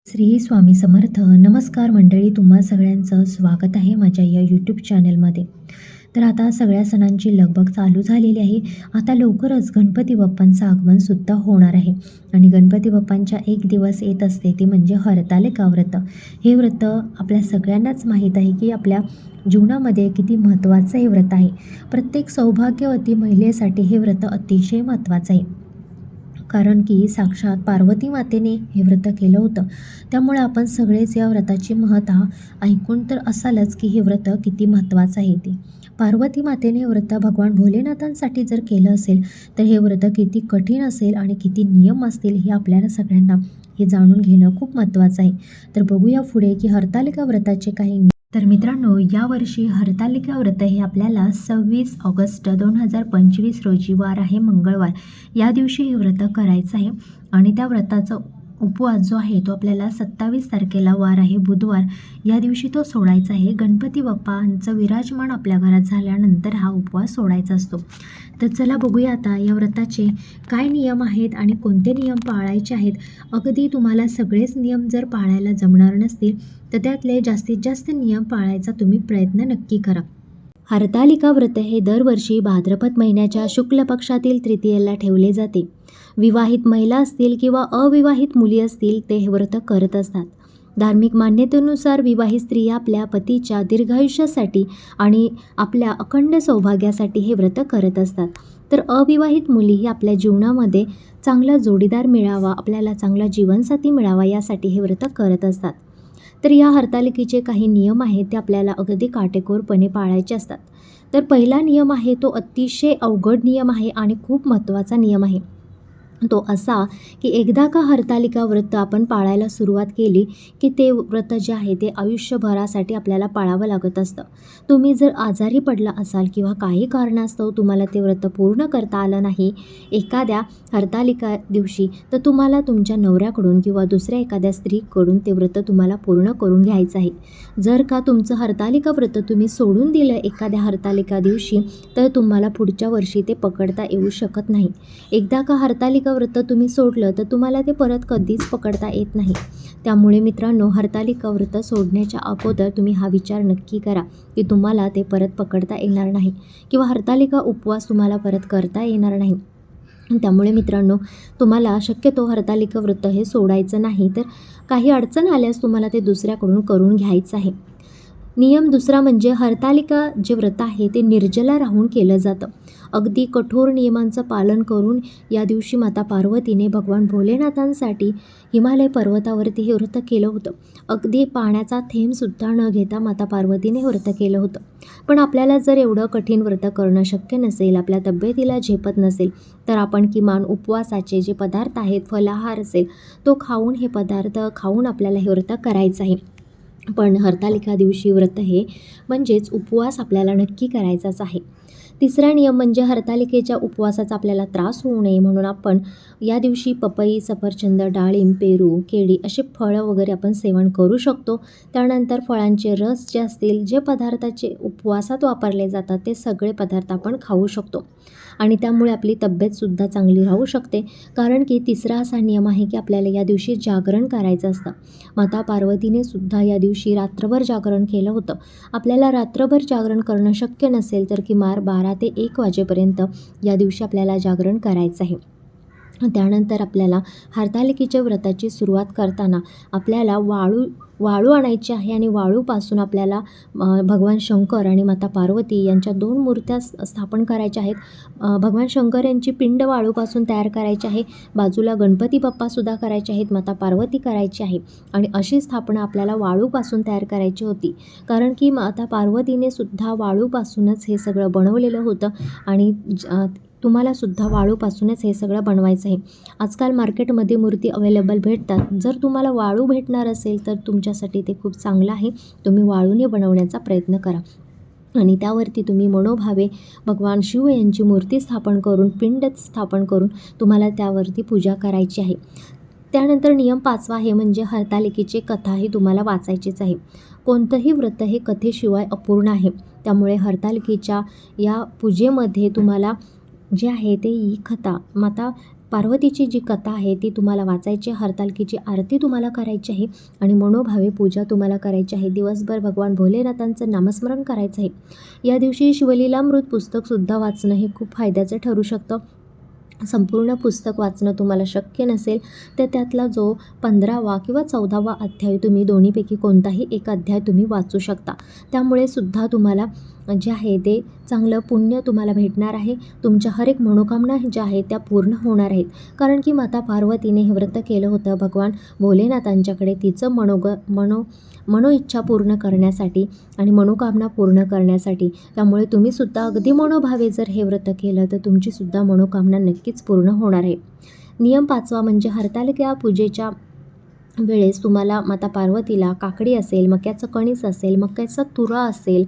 श्री स्वामी समर्थ. नमस्कार मंडळी, तुम्हा सगळ्यांचं स्वागत आहे माझ्या या यूट्यूब चॅनलमध्ये. तर आता सगळ्या सणांची लगबग चालू झालेली आहे. आता लवकरच गणपती बाप्पांचं आगमनसुद्धा होणार आहे आणि गणपती बाप्पांच्या एक दिवस येत असते ते म्हणजे हरतालिका व्रत. हे व्रत आपल्या सगळ्यांनाच माहीत आहे की आपल्या जीवनामध्ये किती महत्त्वाचं हे व्रत आहे. प्रत्येक सौभाग्यवती महिलेसाठी हे व्रत अतिशय महत्त्वाचं आहे. कारण की साक्षात पार्वती मातेने हे व्रत केलं होतं. त्यामुळे आपण सगळेच या व्रताची महत्त्व ऐकून तर असालच की हे व्रत किती महत्त्वाचं आहे ते. पार्वती मातेने हे व्रत भगवान भोलेनाथांसाठी जर केलं असेल तर हे व्रत किती कठीण असेल आणि किती नियम असतील हे आपल्याला सगळ्यांना हे जाणून घेणं खूप महत्त्वाचं आहे. तर बघूया पुढे की हरतालिका व्रताचे काही तर मित्रांनो, यावर्षी हरतालिका व्रत हे आपल्याला 26 ऑगस्ट 2025 रोजी वार आहे मंगळवार. या दिवशी हे व्रत करायचं आहे आणि त्या व्रताचा उपवास जो आहे तो आपल्याला 27 तारखेला वार आहे बुधवार या दिवशी तो सोडायचा आहे. गणपती बाप्पांचं विराजमान आपल्या घरात झाल्यानंतर हा उपवास सोडायचा असतो. तर चला बघूया आता या व्रताचे काय नियम आहेत आणि कोणते नियम पाळायचे आहेत. अगदी तुम्हाला सगळेच नियम जर पाळायला जमणार नसतील तर त्यातले जास्तीत जास्त नियम पाळायचा तुम्ही प्रयत्न नक्की करा. हरतालिका व्रत हे दरवर्षी भाद्रपद महिन्याच्या शुक्ल पक्षातील तृतीयेला ठेवले जाते. विवाहित महिला असतील किंवा अविवाहित मुली असतील ते हे व्रत करत असतात. धार्मिक मान्यतेनुसार विवाहित स्त्रिया आपल्या पतीच्या दीर्घायुष्यासाठी आणि आपल्या अखंड सौभाग्यासाठी हे व्रत करत असतात. तर अविवाहित मुलीही आपल्या जीवनामध्ये चांगला जोडीदार मिळावा, आपल्याला चांगला जीवनसाथी मिळावा यासाठी हे व्रत करत असतात. तर या हरतालिकेचे काही नियम आहेत ते आपल्याला अगदी काटेकोरपणे पाळायचे असतात. तर पहिला नियम आहे तो अतिशय अवघड नियम आहे आणि खूप महत्त्वाचा नियम आहे. तो असा की एकदा का हरतालिका व्रत आपण पाळायला सुरुवात केली की ते व्रत जे आहे ते आयुष्यभरासाठी आपल्याला पाळावं लागत असतं. तुम्ही जर आजारी पडला असाल किंवा काही कारणास्तव तुम्हाला ते व्रत पूर्ण करता आलं नाही एखाद्या हरतालिका दिवशी, तर तुम्हाला तुमच्या नवऱ्याकडून किंवा दुसऱ्या एखाद्या स्त्रीकडून ते व्रत तुम्हाला पूर्ण करून घ्यायचं आहे. जर का तुमचं हरतालिका व्रत तुम्ही सोडून दिलं एखाद्या हरतालिका दिवशी तर तुम्हाला पुढच्या वर्षी ते पकडता येऊ शकत नाही. एकदा का हरतालिका व्रत तुम्ही सोडलं तर तुम्हाला ते परत कधीच पकडता येत नाही. त्यामुळे मित्रांनो, हरतालिका व्रत सोडण्याच्या अगोदर तुम्ही हा विचार नक्की करा की तुम्हाला ते परत पकडता येणार नाही किंवा हरतालिका उपवास तुम्हाला परत करता येणार नाही. त्यामुळे मित्रांनो, तुम्हाला शक्यतो हरतालिका व्रत हे सोडायचं नाही. तर काही अडचण आल्यास तुम्हाला ते दुसऱ्याकडून करून घ्यायचं आहे. नियम दुसरा म्हणजे हरतालिका जे व्रत आहे ते निर्जला राहून केलं जातं. अगदी कठोर नियमांचं पालन करून या दिवशी माता पार्वतीने भगवान भोलेनाथांसाठी हिमालय पर्वतावरती हे व्रत केलं होतं. अगदी पाण्याचा थेंबसुद्धा न घेता माता पार्वतीने हे व्रत केलं होतं. पण आपल्याला जर एवढं कठीण व्रत करणं शक्य नसेल, आपल्या तब्येतीला झेपत नसेल, तर आपण किमान उपवासाचे जे पदार्थ आहेत, फलाहार असेल तो खाऊन, हे पदार्थ खाऊन आपल्याला हे व्रत करायचं आहे. पण हरतालिका दिवशी व्रत हे म्हणजेच उपवास आपल्याला नक्की करायचाच आहे. तिसरा नियम म्हणजे हरतालिकेच्या उपवासाचा आपल्याला त्रास होऊ नये म्हणून आपण या दिवशी पपई, सफरचंद, डाळिंब, पेरू, केळी असे फळं वगैरे आपण सेवन करू शकतो. त्यानंतर फळांचे रस जे असतील, जे पदार्थाचे उपवासात वापरले जातात ते सगळे पदार्थ आपण खाऊ शकतो आणि त्यामुळे आपली तब्येतसुद्धा चांगली राहू शकते. कारण की तिसरा असा नियम आहे की आपल्याला या दिवशी जागरण करायचं असतं. माता पार्वतीने सुद्धा या दिवशी रात्रभर जागरण केलं होतं. आपल्याला रात्रभर जागरण करणं शक्य नसेल तर किमान 12 ते 1 वाजेपर्यंत या दिवशी आपल्याला जागरण करायचं आहे. त्यानंतर आपल्याला हरतालिकेच्या व्रताची सुरुवात करताना आपल्याला वाळू आणायची आहे आणि वाळूपासून आपल्याला भगवान शंकर आणि माता पार्वती यांच्या 2 मूर्त्या स्थापन करायच्या आहेत. भगवान शंकर यांची पिंड वाळूपासून तयार करायची आहे. बाजूला गणपती बाप्पासुद्धा करायचे आहेत, माता पार्वती करायची आहे आणि अशी स्थापना आपल्याला वाळूपासून तयार करायची होती. कारण की माता पार्वतीने सुद्धा वाळूपासूनच हे सगळं बनवलेलं होतं आणि तुम्हालासुद्धा वाळूपासूनच हे सगळं बनवायचं आहे. आजकाल मार्केटमध्ये मूर्ती अवेलेबल भेटतात. जर तुम्हाला वाळू भेटणार असेल तर तुमच्यासाठी ते खूप चांगलं आहे. तुम्ही वाळूने बनवण्याचा प्रयत्न करा आणि त्यावरती तुम्ही मनोभावे भगवान शिव यांची मूर्ती स्थापन करून, पिंड स्थापन करून तुम्हाला त्यावरती पूजा करायची आहे. त्यानंतर नियम 5वा आहे म्हणजे हरतालिकेची कथा ही तुम्हाला वाचायचीच आहे. कोणतंही व्रत हे कथेशिवाय अपूर्ण आहे. त्यामुळे हरतालिकेच्या या पूजेमध्ये तुम्हाला जे आहे ते ही कथा माता पार्वतीची जी कथा आहे ती तुम्हाला वाचायची, हरतालिकेची आरती तुम्हाला करायची आहे आणि मनोभावे पूजा तुम्हाला करायची आहे. दिवसभर भगवान भोलेनाथांचं नामस्मरण करायचं आहे. या दिवशी शिवलीलामृत पुस्तकसुद्धा वाचणं हे खूप फायद्याचं ठरू शकतं. संपूर्ण पुस्तक वाचणं तुम्हाला शक्य नसेल तर त्यातला जो 15वा किंवा 14वा अध्याय तुम्ही दोन्हीपैकी कोणताही एक अध्याय तुम्ही वाचू शकता. त्यामुळे सुद्धा तुम्हाला जे आहे ते चांगलं पुण्य तुम्हाला भेटणार आहे. तुमच्या हर एक मनोकामना ज्या आहेत त्या पूर्ण होणार आहेत. कारण की माता पार्वतीने हे व्रत केलं होतं भगवान भोलेनाथांच्याकडे तिचं मनोइच्छा पूर्ण करण्यासाठी आणि मनोकामना पूर्ण करण्यासाठी. त्यामुळे तुम्हीसुद्धा अगदी मनोभावे जर हे व्रत केलं तर तुमचीसुद्धा मनोकामना नक्कीच पूर्ण होणार आहे. नियम 5वा म्हणजे हरतालिका पूजेच्या वेळेस तुम्हाला माता पार्वतीला काकडी असेल, मक्याचं कणीस असेल, मक्याचा तुरा असेल,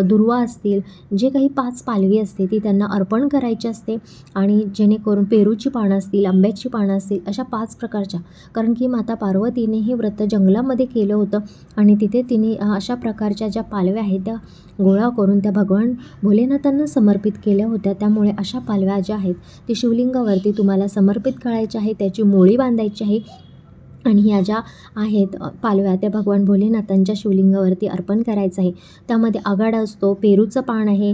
दुर्वा असतील, जे काही 5 पालवी असते ती त्यांना अर्पण करायची असते. आणि जेणेकरून पेरूची पानं असतील, आंब्याची पानं असतील, अशा 5 प्रकारच्या. कारण की माता पार्वतीने हे व्रत जंगलामध्ये केलं होतं आणि तिथे तिने अशा प्रकारच्या ज्या पालव्या आहेत त्या गोळा करून त्या भगवान भोलेनाथांना समर्पित केल्या होत्या. त्यामुळे अशा पालव्या ज्या आहेत ती शिवलिंगावरती तुम्हाला समर्पित करायच्या आहे, त्याची मोळी बांधायची आहे आणि ह्या ज्या आहेत पालव्या त्या भगवान भोलेनाथांच्या शिवलिंगावरती अर्पण करायचं आहे. त्यामध्ये आघाडा असतो, पेरूचं पान आहे,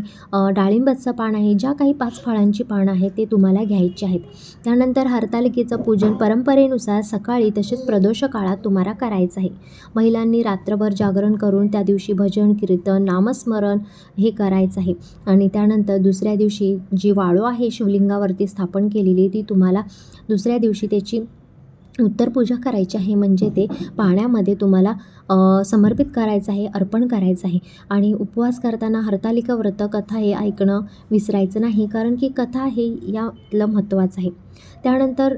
डाळिंबाचं पान आहे, ज्या काही 5 फळांची पानं आहेत ते तुम्हाला घ्यायची आहेत. त्यानंतर हरतालिकेचं पूजन परंपरेनुसार सकाळी तसेच प्रदोष काळात तुम्हाला करायचं आहे. महिलांनी रात्रभर जागरण करून त्या दिवशी भजन, कीर्तन, नामस्मरण हे करायचं आहे. आणि त्यानंतर दुसऱ्या दिवशी जी वाळू आहे शिवलिंगावरती स्थापन केलेली ती तुम्हाला दुसऱ्या दिवशी त्याची उत्तर पूजा करायची आहे. म्हणजे ते पाण्यामध्ये तुम्हाला समर्पित करायचं आहे, अर्पण करायचं आहे. आणि उपवास करताना हरतालिका व्रत कथा हे ऐकणं विसरायचं नाही, कारण की कथा हे यातलं महत्त्वाचं आहे. त्यानंतर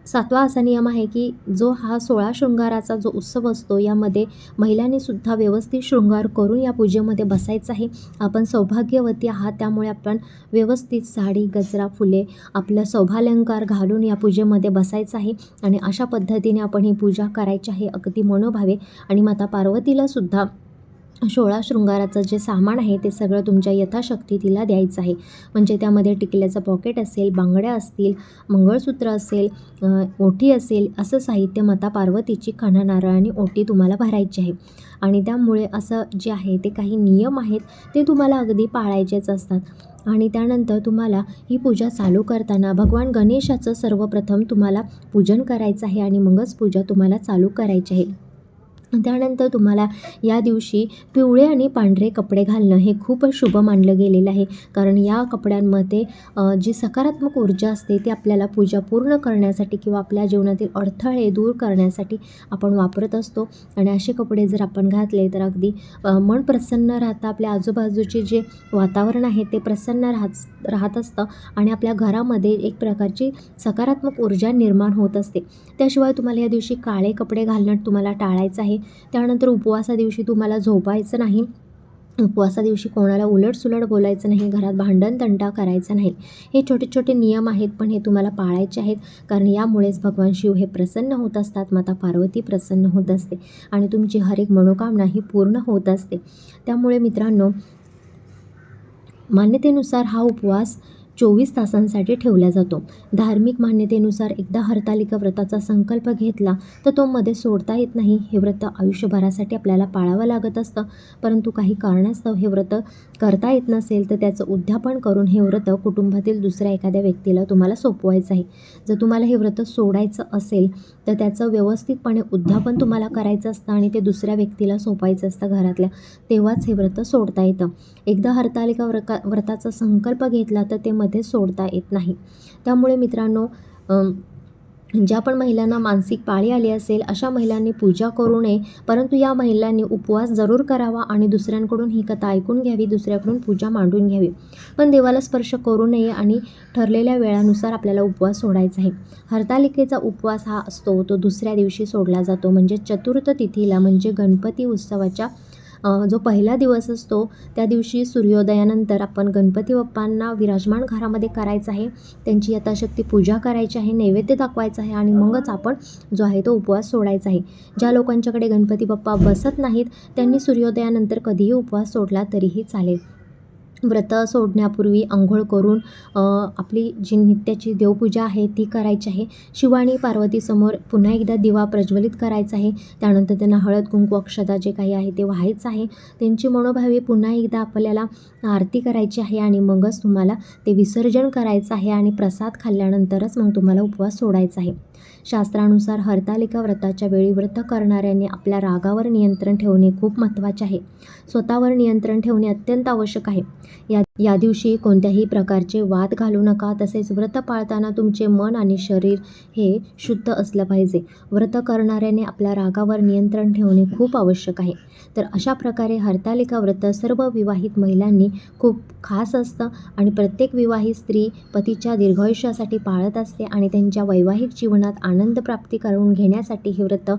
7वा असा नियम आहे की जो हा 16 शृंगाराचा जो उत्सव असतो यामध्ये महिलांनीसुद्धा व्यवस्थित शृंगार करून या पूजेमध्ये बसायचं आहे. आपण सौभाग्यवती आहात त्यामुळे आपण व्यवस्थित साडी, गजरा, फुले, आपलं शोभालंकार घालून या पूजेमध्ये बसायचं आहे. आणि अशा पद्धतीने आपण ही पूजा करायची आहे अगदी मनोभावे. आणि माता पार्वतीलासुद्धा 16 शृंगाराचं जे सामान आहे ते सगळं तुमच्या यथाशक्ती तिला द्यायचं आहे. म्हणजे त्यामध्ये टिकल्याचं पॉकेट असेल, बांगड्या असतील, मंगळसूत्र असेल, ओटी असेल, असं साहित्य माता पार्वतीची काना, नारळ आणि ओटी तुम्हाला भरायची आहे. आणि त्यामुळे असं जे आहे ते काही नियम आहेत ते तुम्हाला अगदी पाळायचेच असतात. आणि त्यानंतर तुम्हाला ही पूजा चालू करताना भगवान गणेशाचं सर्वप्रथम तुम्हाला पूजन करायचं आहे आणि मगच पूजा तुम्हाला चालू करायची आहे. त्यानंतर तुम्हाला या दिवशी पिवळे आणि पांढरे कपडे घालणं हे खूप शुभ मानलं गेलेलं आहे. कारण या कपड्यांमध्ये जी सकारात्मक ऊर्जा असते ती आपल्याला पूजा पूर्ण करण्यासाठी किंवा आपल्या जीवनातील अडथळे दूर करण्यासाठी आपण वापरत असतो. आणि असे कपडे जर आपण घातले तर अगदी मन प्रसन्न राहतं, आपल्या आजूबाजूचे जे वातावरण आहे ते प्रसन्न राहत असतं आणि आपल्या घरामध्ये एक प्रकारची सकारात्मक ऊर्जा निर्माण होत असते. त्याशिवाय तुम्हाला या दिवशी काळे कपडे घालणं तुम्हाला टाळायचं आहे. त्यानंतर उपवासा दिवशी तुम्हाला झोपायचं नाही. उपवासा दिवशी कोणाला उलटसुलट बोलायचं नाही, घरात भांडण तंटा करायचा नाही. हे छोटे छोटे नियम आहेत पण हे तुम्हाला पाळायचे आहेत. कारण यामुळेच भगवान शिव हे प्रसन्न होत असतात, माता पार्वती प्रसन्न होत असते आणि तुमची हर एक मनोकामना ही पूर्ण होत असते. त्यामुळे मित्रांनो, मान्यतेनुसार हा उपवास 24 तासांसाठी ठेवला जातो. धार्मिक मान्यतेनुसार एकदा हरतालिका व्रताचा संकल्प घेतला तर तो मध्ये सोडता येत नाही. हे व्रत आयुष्यभरासाठी आपल्याला पाळावं लागत असतं. परंतु काही कारणास्तव हे व्रत करता येत नसेल तर त्याचं उद्यापन करून हे व्रत कुटुंबातील दुसऱ्या एखाद्या व्यक्तीला तुम्हाला सोपवायचं आहे. जर तुम्हाला हे व्रत सोडायचं असेल तर त्याचं व्यवस्थितपणे उद्यापन तुम्हाला करायचं असतं आणि ते दुसऱ्या व्यक्तीला सोपायचं असतं घरातल्या, तेव्हाच हे व्रत सोडता येतं. एकदा हरतालिका व्रताचा संकल्प घेतला तर ते मध्ये सोडता येत नाही. त्यामुळे मित्रांनो, ज्या पण महिलांना मानसिक पाळी आली असेल अशा महिलांनी पूजा करू नये. परंतु या महिलांनी उपवास जरूर करावा आणि दुसऱ्यांकडून ही कथा ऐकून घ्यावी, दुसऱ्याकडून पूजा मांडून घ्यावी. पण देवाला स्पर्श करू नये आणि ठरलेल्या वेळानुसार आपल्याला उपवास सोडायचा आहे. हरतालिकेचा उपवास हा असतो तो दुसऱ्या दिवशी सोडला जातो. म्हणजे चतुर्थ तिथीला, म्हणजे गणपती उत्सवाच्या जो पहिला दिवस असतो त्या दिवशी सूर्योदयानंतर आपण गणपती बाप्पांना विराजमान घरामध्ये करायचं आहे. त्यांची यथाशक्ती पूजा करायची आहे, नैवेद्य दाखवायचा आहे आणि मगच आपण जो आहे तो उपवास सोडायचा आहे. ज्या लोकांच्याकडे गणपती बाप्पा बसत नाहीत त्यांनी सूर्योदयानंतर कधीही उपवास सोडला तरीही चालेल. व्रत सोडण्यापूर्वी अंघोळ करून आपली जी नित्याची देवपूजा आहे ती करायची आहे. शिव आणि पार्वतीसमोर पुन्हा एकदा दिवा प्रज्वलित करायचा आहे. त्यानंतर त्यांना हळद कुंकू अक्षता जे काही आहे ते वाहायचं आहे. त्यांची मनोभावे पुन्हा एकदा आपल्याला आरती करायची आहे आणि मगच तुम्हाला ते विसर्जन करायचं आहे आणि प्रसाद खाल्ल्यानंतरच मग तुम्हाला उपवास सोडायचा आहे. शास्त्रानुसार हरतालिका व्रताच्या वेळी व्रत करणाऱ्यांनी आपल्या रागावर नियंत्रण ठेवणे खूप महत्त्वाचे आहे. स्वतःवर नियंत्रण ठेवणे अत्यंत आवश्यक आहे. या दिवशी कोणत्याही प्रकारचे वाद घालू नका. तसेच व्रत पाळताना तुमचे मन आणि शरीर हे शुद्ध असलं पाहिजे. व्रत करणाऱ्याने आपल्या रागावर नियंत्रण ठेवणे खूप आवश्यक आहे. तर अशा प्रकारे हरतालिका व्रत सर्व विवाहित महिलांनी खूप खास असतं आणि प्रत्येक विवाहित स्त्री पतीच्या दीर्घायुष्यासाठी पाळत असते आणि त्यांच्या वैवाहिक जीवनात आनंद प्राप्ती करून घेण्यासाठी हे व्रत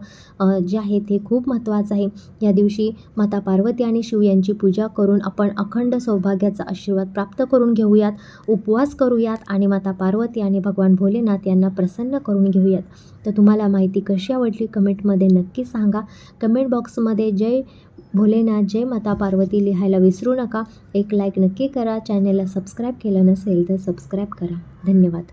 जे आहे ते खूप महत्त्वाचं आहे. या दिवशी माता पार्वती आणि शिव यांची पूजा करून आपण अखंड सौभाग्याचा आशीर्वाद प्राप्त करून घेऊयात. उपवास करूयात आणि माता पार्वती आणि भगवान भोलेनाथ यांना प्रसन्न करून घेऊयात. तर तुम्हाला माहिती कशी आवडली कमेंटमध्ये नक्की सांगा. कमेंट बॉक्समध्ये जय भोलेनाथ जय माता पार्वती लिहायला विसरू नका. एक लाईक नक्की करा. चॅनेलला सबस्क्राईब केलं नसेल तर सबस्क्राईब करा. धन्यवाद.